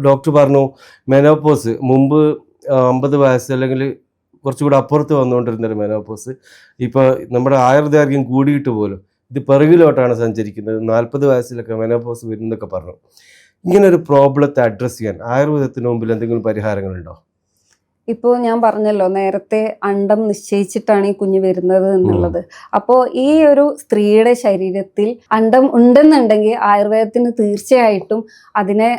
Doctor പറഞ്ഞു menopause മുമ്പ് 50 വയസ്സ് അല്ലെങ്കിൽ കുറച്ചുകൂടെ അപ്പുറത്ത് വന്നുകൊണ്ടിരുന്നൊരു മെനോപോസ് ഇപ്പോൾ നമ്മുടെ ആയുർദൈർഘ്യം കൂടിയിട്ട് പോലും ഇത് പിറകിലോട്ടാണ് സഞ്ചരിക്കുന്നത്, 40 വയസ്സിലൊക്കെ മെനോപോസ് വരുന്നൊക്കെ പറഞ്ഞു. ഇങ്ങനെ ഒരു പ്രോബ്ലത്തെ അഡ്രസ്സ് ചെയ്യാൻ ആയുർവേദത്തിന് മുമ്പിൽ എന്തെങ്കിലും പരിഹാരങ്ങളുണ്ടോ? ഇപ്പോൾ ഞാൻ പറഞ്ഞല്ലോ നേരത്തെ അണ്ടം നിശ്ചയിച്ചിട്ടാണ് ഈ കുഞ്ഞ് വരുന്നത് എന്നുള്ളത്. അപ്പോൾ ഈ ഒരു സ്ത്രീയുടെ ശരീരത്തിൽ അണ്ടം ഉണ്ടെന്നുണ്ടെങ്കിൽ ആയുർവേദത്തിന് തീർച്ചയായിട്ടും അതിനെ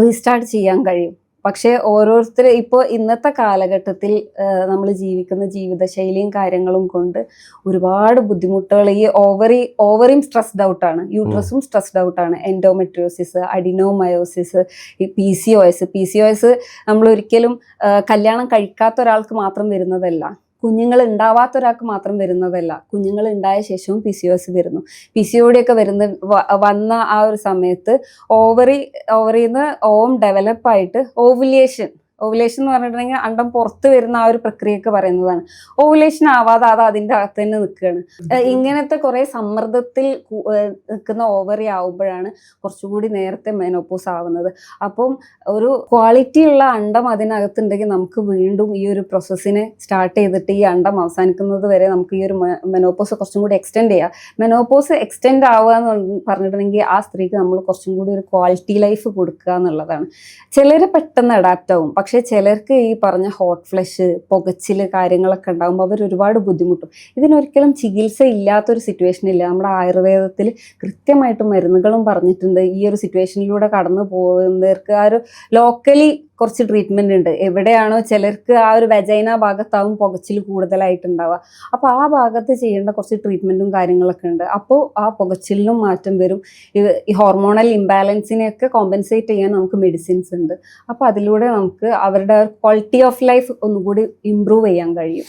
റീസ്റ്റാർട്ട് ചെയ്യാൻ കഴിയും. പക്ഷേ ഓരോരുത്തർ ഇപ്പോൾ ഇന്നത്തെ കാലഘട്ടത്തിൽ നമ്മൾ ജീവിക്കുന്ന ജീവിതശൈലിയും കാര്യങ്ങളും കൊണ്ട് ഒരുപാട് ബുദ്ധിമുട്ടുകൾ, ഈ ഓവറിയും സ്ട്രെസ്ഡ് ഔട്ടാണ്, യൂട്രസും സ്ട്രെസ്ഡ് ഔട്ടാണ്, എൻഡോമെട്രിയോസിസ്, അഡിനോമയോസിസ്, ഈ PCOS നമ്മൾ ഒരിക്കലും കല്യാണം കഴിക്കാത്ത ഒരാൾക്ക് മാത്രം വരുന്നതല്ല, കുഞ്ഞുങ്ങൾ ഉണ്ടാവാത്ത ഒരാൾക്ക് മാത്രം വരുന്നതല്ല, കുഞ്ഞുങ്ങൾ ഉണ്ടായ ശേഷവും PCOS വരുന്നു. PCOD ഒക്കെ വന്ന ആ ഒരു സമയത്ത് ഓവറിന്ന് ഓവം ഡെവലപ്പായിട്ട് ഓവുലേഷൻ എന്ന് പറഞ്ഞിട്ടുണ്ടെങ്കിൽ അണ്ടം പുറത്ത് വരുന്ന ആ ഒരു പ്രക്രിയയൊക്കെ പറയുന്നതാണ്. ഓവുലേഷൻ ആവാതെ അത് അതിൻ്റെ അകത്ത് തന്നെ നിൽക്കുകയാണ്. ഇങ്ങനത്തെ കുറേ സമ്മർദ്ദത്തിൽ നിൽക്കുന്ന ഓവറി ആവുമ്പോഴാണ് കുറച്ചുകൂടി നേരത്തെ മെനോപോസ് ആവുന്നത്. അപ്പം ഒരു ക്വാളിറ്റി ഉള്ള അണ്ടം അതിനകത്തുണ്ടെങ്കിൽ നമുക്ക് വീണ്ടും ഈ ഒരു പ്രോസസ്സിനെ സ്റ്റാർട്ട് ചെയ്തിട്ട് ഈ അണ്ടം അവസാനിക്കുന്നത് വരെ നമുക്ക് ഈ ഒരു മെനോപോസ് കുറച്ചും കൂടി എക്സ്റ്റെൻഡ് ചെയ്യാം. മെനോപോസ് എക്സ്റ്റെൻഡ് ആവുക എന്ന് പറഞ്ഞിട്ടുണ്ടെങ്കിൽ ആ സ്ത്രീക്ക് നമ്മൾ കുറച്ചും കൂടി ഒരു ക്വാളിറ്റി ലൈഫ് കൊടുക്കുക എന്നുള്ളതാണ്. ചിലർ പെട്ടെന്ന് അഡാപ്റ്റ് ആവും, പക്ഷേ ചിലർക്ക് ഈ പറഞ്ഞ ഹോട്ട് ഫ്ലഷ്, പുകച്ചിൽ കാര്യങ്ങളൊക്കെ ഉണ്ടാകുമ്പോൾ അവർ ഒരുപാട് ബുദ്ധിമുട്ടും. ഇതിനൊരിക്കലും ചികിത്സ ഇല്ലാത്തൊരു സിറ്റുവേഷൻ ഇല്ല. നമ്മുടെ ആയുർവേദത്തിൽ കൃത്യമായിട്ട് മരുന്നുകളും പറഞ്ഞിട്ടുണ്ട്. ഈ ഒരു സിറ്റുവേഷനിലൂടെ കടന്നു പോകുന്നവർക്ക് ആ ഒരു ലോക്കലി കുറച്ച് ട്രീറ്റ്മെൻറ്റ് ഉണ്ട്. എവിടെയാണോ ചിലർക്ക് ആ ഒരു വെജൈന ഭാഗത്താവും പുകച്ചിൽ കൂടുതലായിട്ടുണ്ടാവുക, അപ്പോൾ ആ ഭാഗത്ത് ചെയ്യേണ്ട കുറച്ച് ട്രീറ്റ്മെൻറ്റും കാര്യങ്ങളൊക്കെ ഉണ്ട്. അപ്പോൾ ആ പുകച്ചിലിനും മാറ്റം വരും. ഈ ഹോർമോണൽ ഇംബാലൻസിനെയൊക്കെ കോമ്പൻസേറ്റ് ചെയ്യാൻ നമുക്ക് മെഡിസിൻസ് ഉണ്ട്. അപ്പോൾ അതിലൂടെ നമുക്ക് അവരുടെ ക്വാളിറ്റി ഓഫ് ലൈഫ് ഒന്നുകൂടി ഇമ്പ്രൂവ് ചെയ്യാൻ കഴിയും.